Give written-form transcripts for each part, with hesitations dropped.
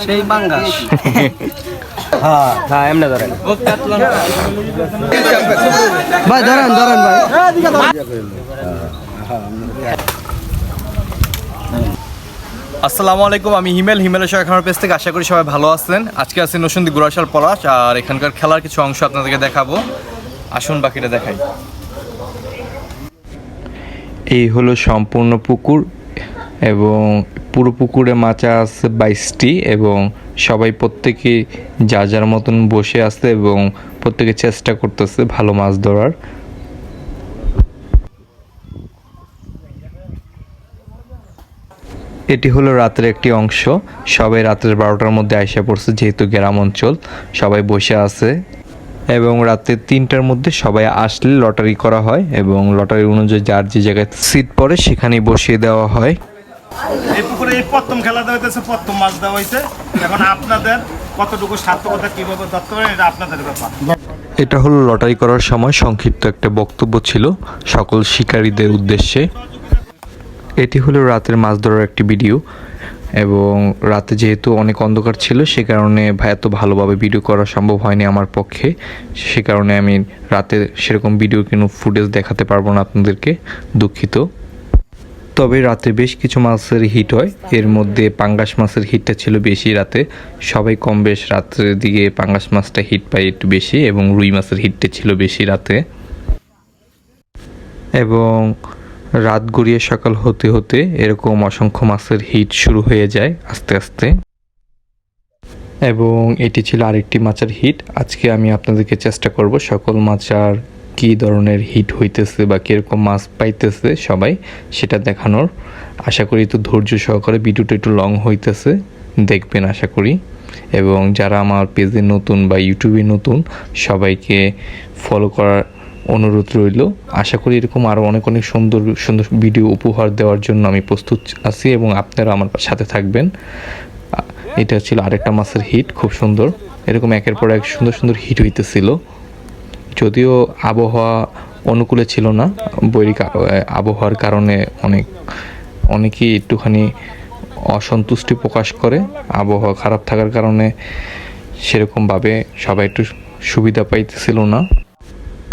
সেই বাঙ্গাস হ্যাঁ এমনি ধরেন ভাই ধরেন ধরেন ভাই আসসালামু আলাইকুম, আমি হিমেলের সঙ্গে খামার পেজ থেকে। আশা করি সবাই ভালো আছেন। আজকে আছি নরসিংদী গুড়াশাল পলাশ, আর এখানকার খেলার কিছু অংশ আপনাদেরকে দেখাবো। আসুন বাকিটা দেখাই। এই হলো সম্পূর্ণ পুকুর এবং পুরো পুকুরে মাছ আছে 22টি এবং সবাই প্রত্যেকে যার যার মতন বসে আছে এবং প্রত্যেকে চেষ্টা করতেছে ভালো মাছ ধরার। এটি হলো রাতের একটি অংশ। সবাই রাতের 12টার মধ্যে আইসা পড়ছে, যেহেতু গ্রাম অঞ্চল সবাই বসে আছে এবং রাতে 3টার মধ্যে সবাই আসলে লটারি করা হয় এবং লটারি অনুযায়ী যার যে জায়গায় সিট পড়ে সেখানেই বসিয়ে দেওয়া হয়। এই পুকুরে এই প্রথম খেলা দেওয়া হইতেছে, প্রথম মাছ দেওয়া হয়েছে। এখন আপনাদের কতটুকু সার্থকতা কিভাবে ধরতে পারেন এটা আপনাদের ব্যাপার। এটা হলো লটারি করার সময় সংক্ষিপ্ত একটা বক্তব্য ছিল সকল শিকারীদের উদ্দেশ্যে। এটি হলো রাতের মাছ ধরার একটি ভিডিও এবং রাতে যেহেতু অনেক অন্ধকার ছিল সে কারণে এত ভালোভাবে ভিডিও করা সম্ভব হয়নি আমার পক্ষে। সে কারণে আমি রাতে সেরকম ভিডিও কোনো ফুটেজ দেখাতে পারবো না আপনাদেরকে, দুঃখিত। তবে রাতে বেশ কিছু মাছের হিট হয়, এর মধ্যে পাঙ্গাস মাছের হিটটা ছিল বেশি রাতে। সবাই কম বেশ রাত্রের দিকে পাঙ্গাস মাছটা হিট পায় একটু বেশি এবং রুই মাছের হিটটা ছিল বেশি রাতে। এবং রাত গড়িয়ে সকাল হতে হতে এরকম অসংখ্য মাছের হিট শুরু হয়ে যায় আস্তে আস্তে। এবং এটি ছিল আরেকটি মাছের হিট। আজকে আমি আপনাদেরকে চেষ্টা করব সকল মাছের কী ধরনের হিট হইতেছে বা কীরকম মাছ পাইতেছে সবাই সেটা দেখানোর। আশা করি একটু ধৈর্য সহকারে ভিডিওটা একটু লং হইতেছে, দেখবেন আশা করি। এবং যারা আমার পেজে নতুন বা ইউটিউবে নতুন সবাইকে ফলো করার অনুরোধ রইল। আশা করি এরকম আরও অনেক অনেক সুন্দর সুন্দর ভিডিও উপহার দেওয়ার জন্য আমি প্রস্তুত আছি এবং আপনারা আমার সাথে থাকবেন। এটা ছিল আরেকটা মাছের হিট, খুব সুন্দর। এরকম একের পর এক সুন্দর সুন্দর হিট হইতেছিল। যদিও আবহাওয়া অনুকূলে ছিল না, বৈরিক আবহাওয়ার কারণে অনেকেই একটুখানি অসন্তুষ্টি প্রকাশ করে। আবহাওয়া খারাপ থাকার কারণে সেরকমভাবে সবাই একটু সুবিধা পাইতেছিল না।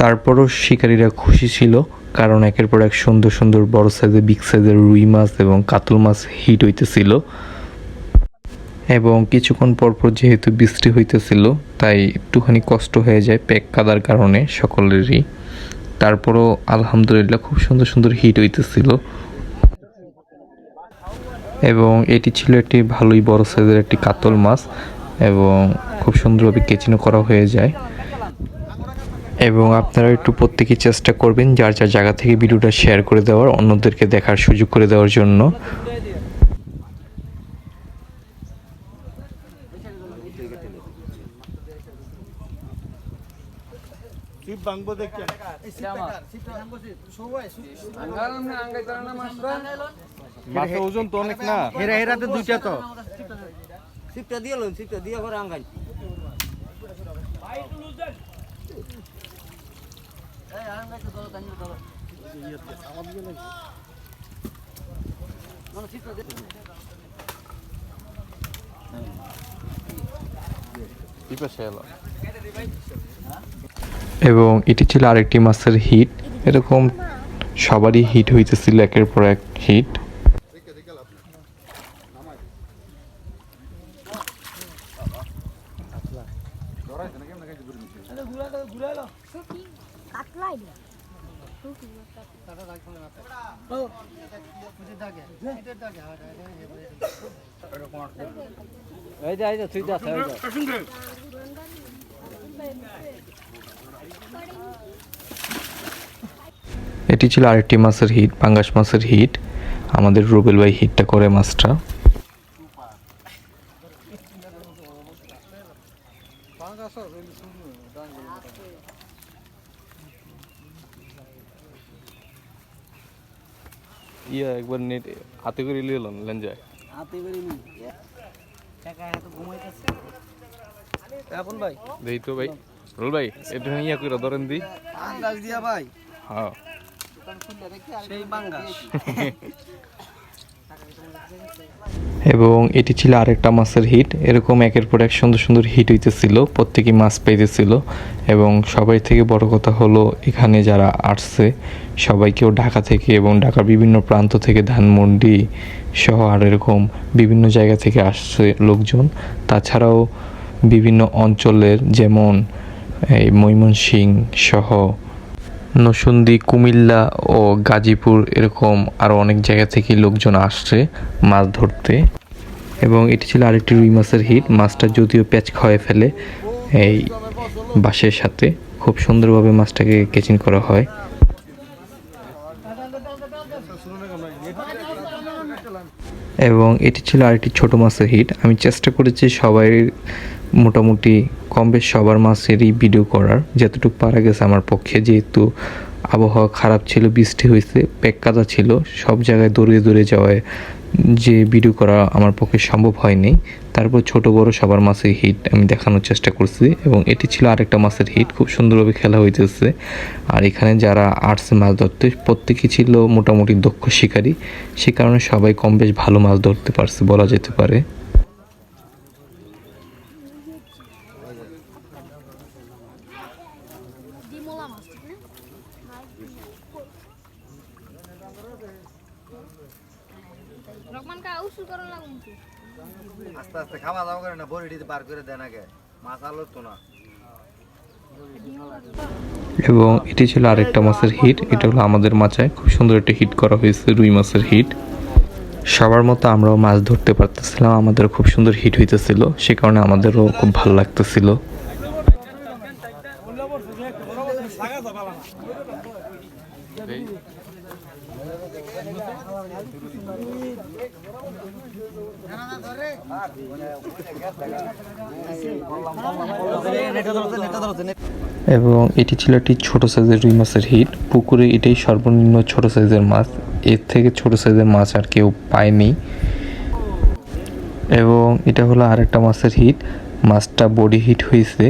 তারপরও শিকারীরা খুশি ছিল, কারণ একের পর এক সুন্দর সুন্দর বড় সাইজের বিগ সাইজের রুই মাছ এবং কাতল মাছ হিট হইতেছিল। এবং কিছুক্ষণ পরপর যেহেতু বৃষ্টি হইতেছিল তাই একটুখানি কষ্ট হয়ে যায় প্যাক কাদার কারণে সকলেরই। তারপরও আলহামদুলিল্লাহ খুব সুন্দর সুন্দর হিট হইতেছিল। এবং এটি ছিল একটি ভালোই বড় সাইজের একটি কাতল মাছ এবং খুব সুন্দরভাবে কেচিনো করা হয়ে যায়। এবং আপনারা একটু প্রত্যেকেই চেষ্টা করবেন যার যার জায়গা থেকে ভিডিওটা শেয়ার করে দেওয়ার, অন্যদেরকে দেখার সুযোগ করে দেওয়ার জন্য। মাছের ওজন তো অনেক না, হেরা হেরাতে দুইটা তো সিপটা দিয়ে লন, সিপটা দিয়ে করে আঙ্গাই। এই আঙ্গাই তো ধরো তানি ধরো। মানে সিপটা দে। এবং এটি ছিল আরেকটি মাছের হিট। এরকম সবারই হিট হইতেছিল একের পর এক হিট। এটি ছিল আরেকটি মাছের হিট, পাঙ্গাস মাছের হিট। আমাদের রুবেল ভাই হিটটা করে মাছটা। একবার নেট হাতে করে নিলাম লেঞ্জায় হাতে করে নি টাকা এত ঘুমাইতেছে এখন ভাই দেই তো ভাই। রোল ভাই এটা ইয়া করে ধরেন দি আন্দাজ দিয়া ভাই। হ্যাঁ সেই বাঙ্গাস এবং এটি ছিল আরেকটা মাছের হিট। এরকম একের পর এক সুন্দর সুন্দর হিট হইতেছিল, প্রত্যেকেই মাছ পাইতেছিল। এবং সবাই থেকে বড় কথা হলো এখানে যারা আসছে সবাইকেও ঢাকা থেকে এবং ঢাকার বিভিন্ন প্রান্ত থেকে, ধানমন্ডি সহ আর এরকম বিভিন্ন জায়গা থেকে আসছে লোকজন। তাছাড়াও বিভিন্ন অঞ্চলের যেমন এই ময়মনসিংহ সহ নরসিংদী, কুমিল্লা ও গাজীপুর এরকম আরও অনেক জায়গা থেকে লোকজন আসছে মাছ ধরতে। এবং এটি ছিল আরেকটি রুই মাছের হিট। মাছটা যদিও প্যাঁচ খাওয়ায় ফেলে এই বাঁশের সাথে, খুব সুন্দরভাবে মাছটাকে কেচিং করা হয়। এবং এটি ছিল আরেকটি ছোট মাছের হিট। আমি চেষ্টা করেছি সবাই মোটামুটি কম বেশ সবার মাছেরই ভিডিও করার, যতটুকু পারা গেছে আমার পক্ষে। যেহেতু আবহাওয়া খারাপ ছিল, বৃষ্টি হয়েছে, প্যাক কাদা ছিল, সব জায়গায় দৌড়ে দৌড়ে যাওয়ায় যে ভিডিও করা আমার পক্ষে সম্ভব হয়নি। তারপর ছোট বড় সবার মাছের হিট আমি দেখানোর চেষ্টা করছি। এবং এটি ছিল আরেকটা মাছের হিট, খুব সুন্দরভাবে খেলা হইতেছে। আর এখানে যারা আসছে মাছ ধরতে প্রত্যেকেই ছিল মোটামুটি দক্ষ শিকারী, সে কারণে সবাই কম বেশ ভালো মাছ ধরতে পারছে বলা যেতে পারে। আস্তে আস্তে খাওয়া দাওয়া করে না, বড়িটি বার করে দেন আগে, মাছ আলো তো না। এবং এটি ছিল আরেকটা মাছের হিট। এটা হলো আমাদের মাচায় খুব সুন্দর একটা হিট করা হয়েছে, রুই মাছের হিট। সবার মতো আমরাও মাছ ধরতে পারতেছিলাম, আমাদের খুব সুন্দর হিট হইতেছিল, সে কারণে আমাদেরও খুব ভালো লাগতেছিল। এবং এটি ছিল একটি ছোট সাইজের রুই মাছের হিট। পুকুরে এটাই সর্বনিম্ন ছোট সাইজের মাছ, এর থেকে ছোট সাইজের মাছ আর কেউ পায়নি। এবং এটা হলো আরেকটা মাছের হিট, মাছটা বডি হিট হয়েছে।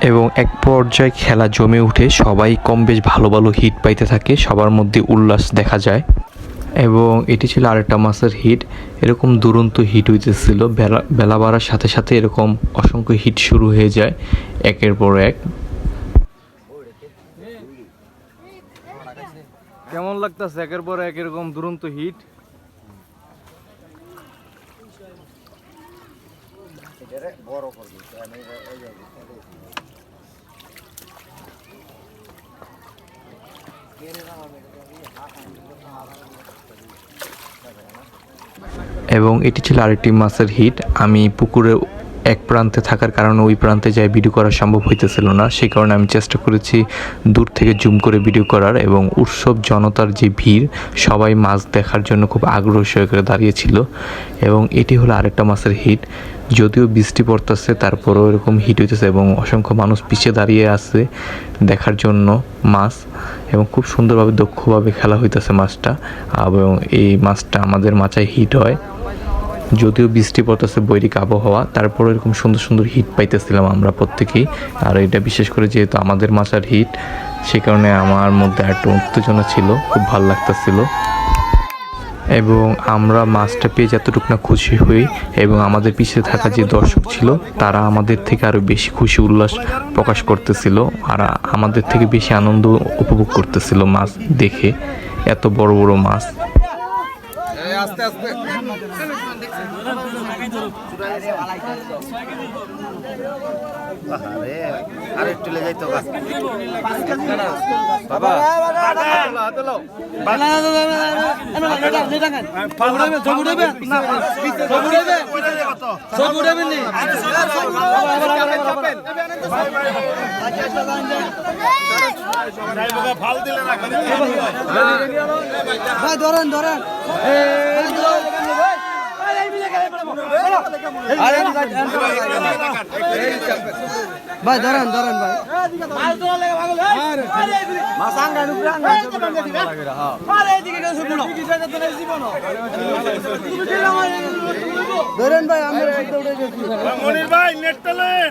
এবং এক পর্যায়ে খেলা জমে উঠে সবাই কম বেশ ভালো ভালো হিট পাইতে থাকে, সবার মধ্যে উল্লাস দেখা যায়। এবং এটি ছিল আরেকটা মাছের হিট। এরকম দুরন্ত হিট হইতেছিল, বেলা বাড়ার সাথে সাথে এরকম অসংখ্য হিট শুরু হয়ে যায় একের পর এক। কেমন লাগতেছে একের পর এক এরকম দুরন্ত হিট? এবং এটি ছিল আরেকটি মাছের হিট। আমি পুকুরে এক প্রান্তে থাকার কারণে ওই প্রান্তে যাই ভিডিও করা সম্ভব হইতেছিল না, সেই কারণে আমি চেষ্টা করেছি দূর থেকে জুম করে ভিডিও করার। এবং উৎসব জনতার যে ভিড়, সবাই মাছ দেখার জন্য খুব আগ্রহ সহকারে দাঁড়িয়েছিল। এবং এটি হলো আরেকটা মাছের হিট। যদিও বৃষ্টি পড়তেছে তারপরেও এরকম হিট হইতেছে এবং অসংখ্য মানুষ পিছিয়ে দাঁড়িয়ে আছে দেখার জন্য মাছ। এবং খুব সুন্দরভাবে দক্ষভাবে খেলা হইতেছে মাছটা। এবং এই মাছটা আমাদের মাচায় হিট হয়, যদিও বৃষ্টি পড়তেছে, বৈরিক আবহাওয়া, তারপরে এরকম সুন্দর সুন্দর হিট পাইতেছিলাম আমরা প্রত্যেকেই। আর এটা বিশেষ করে যেহেতু আমাদের মাচার হিট, সে কারণে আমার মধ্যে একটা উত্তেজনা ছিল, খুব ভালো লাগতেছিল। এবং আমরা মাছটা পেয়ে যতটুকু না খুশি হই, এবং আমাদের পিছিয়ে থাকা যে দর্শক ছিল তারা আমাদের থেকে আরও বেশি খুশি উল্লাস প্রকাশ করতেছিল, আর আমাদের থেকে বেশি আনন্দ উপভোগ করতেছিল মাছ দেখে, এত বড় বড় মাছ। আস্তে আস্তে আরে আর একটু লে যাইতো গা। বাবা ফাল দিলে না ভাই ধরেন ধরেন ভাই ধরেন ধরেন ভাই ধরেন ভাই আমরা উঠে গেছি মনির ভাই নেট টালেন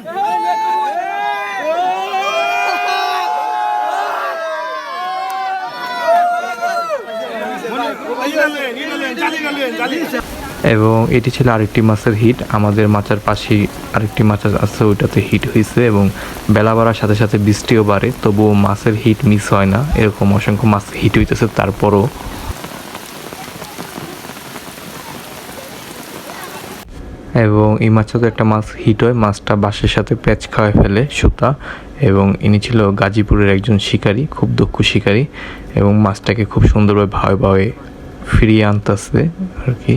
এবং এটি ছিল আরেকটি মাছের হিট। আমাদের মাচার পাশেই আরেকটি মাছ আছে, ওইটাতে হিট হয়েছে এবং বেলা বাড়ার সাথে সাথে বৃষ্টিও বাড়ে, তবুও মাছের হিট মিস হয় না। এরকম অসংখ্য মাছ হিট হইতেছে তারপরও। এবং এই মাছটাতে একটা মাছ হিট হয়, মাছটা বাঁশের সাথে প্যাচ খাওয়ায় ফেলে সুতা। এবং ইনি ছিল গাজীপুরের একজন শিকারী, খুব দক্ষ শিকারী, এবং মাছটাকে খুব সুন্দরভাবে ভাবে ভাবে ফিরিয়ে আনতেছে আর কি।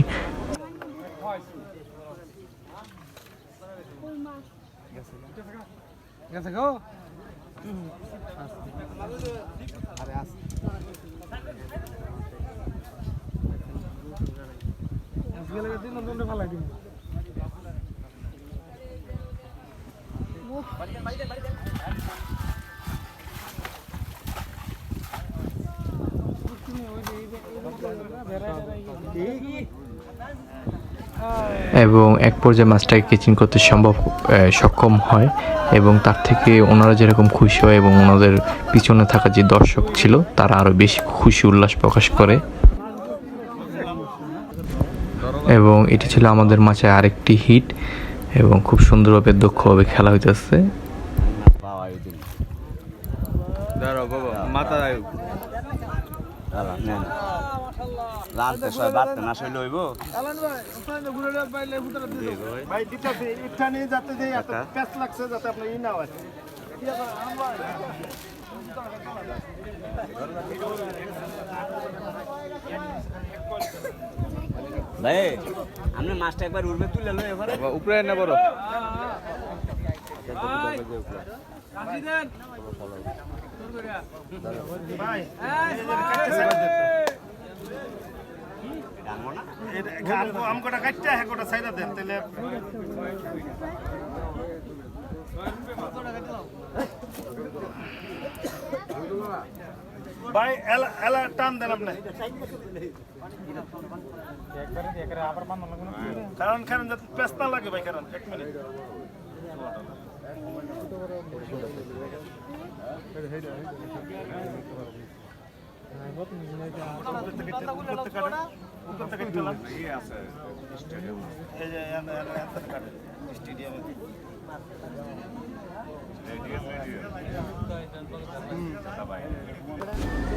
এবং এক পর্যায়ে মাছটাকে কেচিং করতে সক্ষম হয় এবং তার থেকে ওনারা যেরকম খুশি হয় এবং ওনাদের পিছনে থাকা যে দর্শক ছিল তারা আরও বেশি খুশি উল্লাস প্রকাশ করে। এবং এটি ছিল আমাদের মাঝে আরেকটি হিট এবং খুব সুন্দরভাবে দক্ষভাবে খেলা হইতেছে। ভাই দিতেছি ইচ্ছা নিয়ে যাতে যে এত প্যাচ লাগছে যাতে আপনার ই না হয় ভাই আমরা মাছটা একবার উড়বে তুলে লো এবারে উপরে না বড় ভাই আম কটা কাটতে হ্যাঁ কটা সাইডা দেন তাহলে ভাই এলা এলা টান দেন আপনি কারণ কারণ যাতে পেস্তা লাগে ভাই কারণ এক মিনিট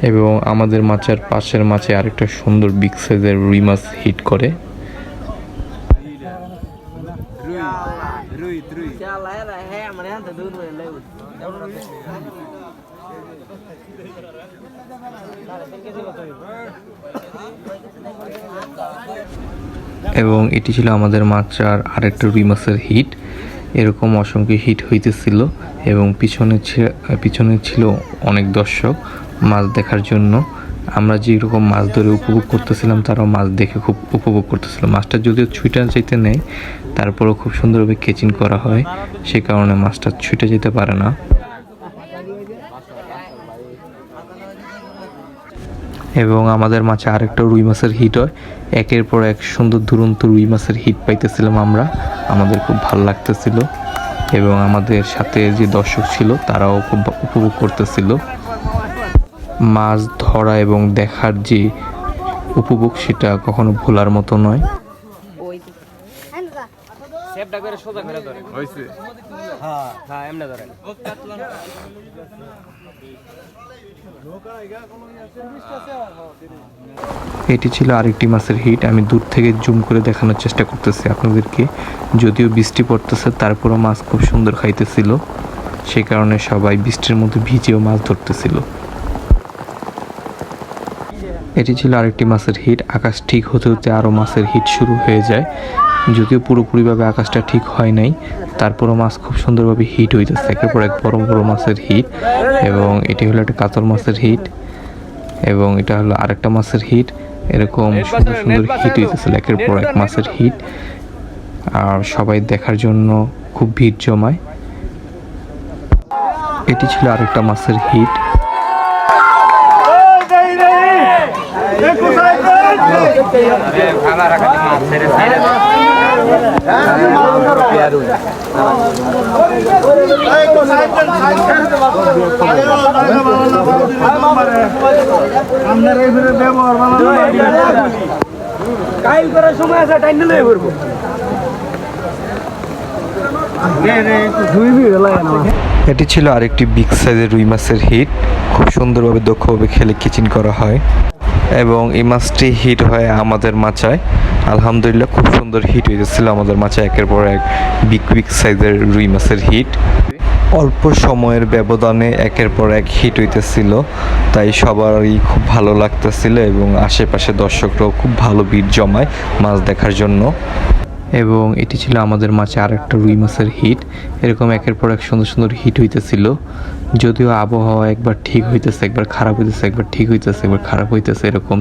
এবং আমাদের মাছের পাশের মাছে আরেকটা সুন্দর বিগ সাইজের রুই মাছ হিট করে। এবং এটি ছিল আমাদের মাছের আরেকটা রুই মাছের হিট। এরকম অসংখ্য হিট হইতেছিল এবং পিছনে ছিল অনেক দর্শক মাছ দেখার জন্য। আমরা যেরকম মাছ ধরে উপভোগ করতেছিলাম তারাও মাছ দেখে খুব উপভোগ করতেছিল। মাছটা যদিও ছুটে যেতে নেয় তারপরেও খুব সুন্দরভাবে কেচিং করা হয়, সে কারণে মাছটা ছুটে যেতে পারে না। এবং আমাদের মাছে আরেকটা রুই মাছের হিট হয়। একের পর এক সুন্দর দুরন্ত রুই মাছের হিট পাইতেছিলাম আমরা, আমাদের খুব ভালো লাগতেছিল এবং আমাদের সাথে যে দর্শক ছিল তারাও খুব উপভোগ করতেছিল। মাছ ধরা এবং দেখার যে উপভোগ সেটা কখনো ভোলার মতো নয়। এটি ছিল আরেকটি মাছের হিট। আমি দূর থেকে জুম করে দেখানোর চেষ্টা করতেছি আপনাদেরকে। যদিও বৃষ্টি পড়তেছে, তারপরও মাছ খুব সুন্দর খাইতেছিল, সেই কারণে সবাই বৃষ্টির মধ্যে ভিজেও মাছ ধরতেছিল। এটি ছিল আরেকটি মাছের হিট। আকাশ ঠিক হতে হতে আরও মাছের হিট শুরু হয়ে যায়। যদিও পুরোপুরিভাবে আকাশটা ঠিক হয় নাই, তারপরও মাছ খুব সুন্দরভাবে হিট হইতেছে, একের পর এক বড় বড় মাছের হিট। এবং এটি হলো একটা কাতল মাছের হিট, এবং এটা হলো আরেকটা মাছের হিট। এরকম সুন্দর সুন্দর হিট হইতেছিল, একের পর এক মাছের হিট। আর সবাই দেখার জন্য খুব ভিড় জমায়। এটি ছিল আরেকটা মাছের হিট। এটি ছিল আরেকটি বিগ সাইজের রুই মাছের হিট। খুব সুন্দরভাবে দক্ষভাবে খেলে কিচিন করা হয়, এবং এই মাছটি হিট হয় আমাদের মাচায়। আলহামদুলিল্লাহ খুব সুন্দর হিট হয়েছিল আমাদের মাচায়, একের পর এক বিগ বিগ সাইজের রুই মাছের হিট। অল্প সময়ের ব্যবধানে একের পর এক হিট হইতেছিল, তাই সবারই খুব ভালো লাগতেছিল, এবং আশেপাশে দর্শকরাও খুব ভালো ভিড় জমায় মাছ দেখার জন্য। এবং এটি ছিল আমাদের মাছে আরেকটা রুই মাছের হিট। এরকম একের পর এক সুন্দর সুন্দর হিট হইতেছিল। যদিও আবহাওয়া একবার ঠিক হইতেছে, একবার খারাপ হইতেছে, একবার ঠিক হইতেছে, একবার খারাপ হইতেছে, এরকম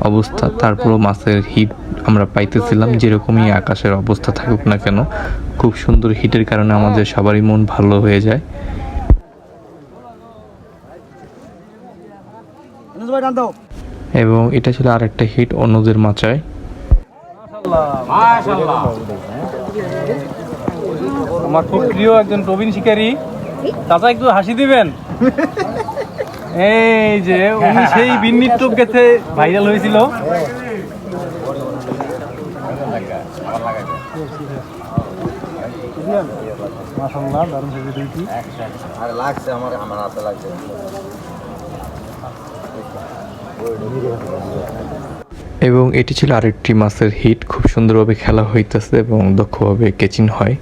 অবস্থা। তারপরও মাছের হিট আমরা পাইতেছিলাম। যেরকমই আকাশের অবস্থা থাকুক না কেন, খুব সুন্দর হিটের কারণে আমাদের সবারই মন ভালো হয়ে যায়। এবং এটা ছিল আরেকটা হিট অন্যদের মাচায়। আমার খুব প্রিয় একজন প্রবীণ শিকারী চাচা, একটু হাসি দিবেন। এই যে উনি সেই বিন্নির টোপ গেছে ভাইরাল হয়েছিল। মাশাআল্লাহ, দারুণ ভেবে দিয়েছি। আর লাগছে আমার হাতে লাগছে। এবং এটি ছিল আরেকটি মাছের হিট। খুব সুন্দরভাবে খেলা হইতেছে এবং দক্ষভাবে কেচিং হয়।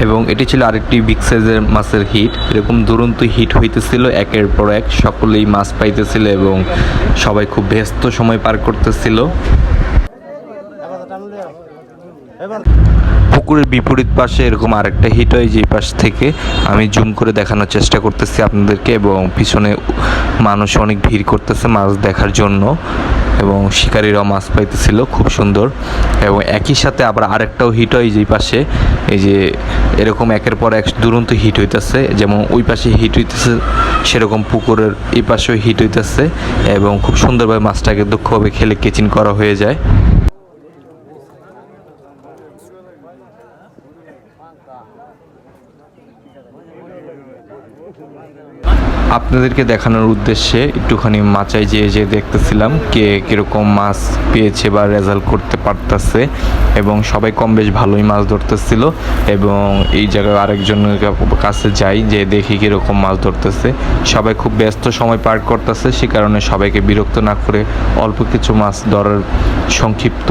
এবং এটি ছিল আরেকটি বিগ সাইজের মাছের হিট। এরকম দুরন্ত হিট হইতেছিল, একের পর এক সকলেই মাছ পাইতেছিল এবং সবাই খুব ব্যস্ত সময় পার করতেছিল। পুকুরের বিপরীত পাশে এরকম আরেকটা হিট হয়, যে পাশ থেকে আমি জুম করে দেখানোর চেষ্টা করতেছি আপনাদেরকে, এবং পিছনে মানুষ অনেক ভিড় করতেছে মাছ দেখার জন্য, এবং শিকারীরাও মাছ পাইতেছিল খুব সুন্দর। এবং একই সাথে আবার আরেকটাও হিট হয় যেই পাশে, এই যে এরকম একের পর এক দুরন্ত হিট হইতেছে, যেমন ওই পাশে হিট হইতেছে সেরকম পুকুরের এই পাশেও হিট হইতেছে, এবং খুব সুন্দরভাবে মাছটাকে দক্ষভাবে খেলে কেচিং করা হয়ে যায়। আপনাদেরকে দেখানোর উদ্দেশ্যে একটুখানি মাচায় যেয়ে দেখতেছিলাম কে কীরকম মাছ পেয়েছে বা রেজাল্ট করতে পারতেছে, এবং সবাই কম বেশ ভালোই মাছ ধরতেছিল। এবং এই জায়গায় আরেকজনের কাছে যাই, যে দেখি কীরকম মাছ ধরতেছে। সবাই খুব ব্যস্ত সময় পার করতেছে, সে কারণে সবাইকে বিরক্ত না করে অল্প কিছু মাছ ধরার সংক্ষিপ্ত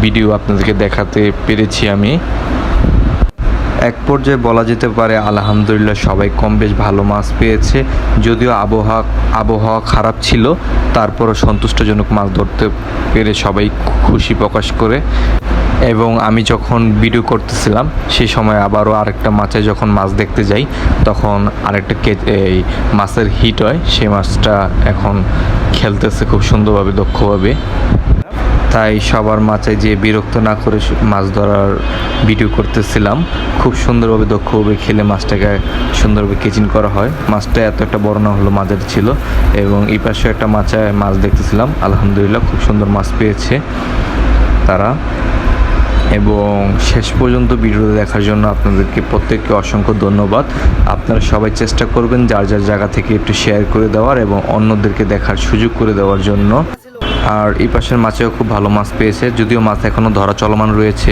ভিডিও আপনাদেরকে দেখাতে পেরেছি আমি। এক পর্যায়ে বলা যেতে পারে আলহামদুলিল্লাহ সবাই কম বেশ ভালো মাছ পেয়েছে। যদিও আবহাওয়া খারাপ ছিল, তারপরও সন্তুষ্টজনক মাছ ধরতে পেরে সবাই খুশি প্রকাশ করে। এবং আমি যখন ভিডিও করতেছিলাম সেই সময় আবারও আরেকটা মাছে যখন মাছ দেখতে যাই, তখন আরেকটা এই মাছের হিট হয়। সেই মাছটা এখন খেলতেছে খুব সুন্দরভাবে, দক্ষভাবে। তাই সবার মাছে যে বিরক্ত না করে মাছ ধরার ভিডিও করতেছিলাম। খুব সুন্দরভাবে দক্ষভাবে খেলে মাছটাকে সুন্দরভাবে কেচিং করা হয়। মাছটা এত একটা বড় না হলো মাঝের ছিল, এবং এই পাশে একটা মাছ দেখতেছিলাম। আলহামদুলিল্লাহ খুব সুন্দর মাছ পেয়েছে তারা। এবং শেষ পর্যন্ত ভিডিওটা দেখার জন্য আপনাদেরকে প্রত্যেককে অসংখ্য ধন্যবাদ। আপনারা সবাই চেষ্টা করবেন যার যার জায়গা থেকে একটু শেয়ার করে দেওয়ার এবং অন্যদেরকে দেখার সুযোগ করে দেওয়ার জন্য। আর এই পাশের মাছেও খুব ভালো মাছ পেয়েছে, যদিও মাছ এখনও ধরা চলমান রয়েছে।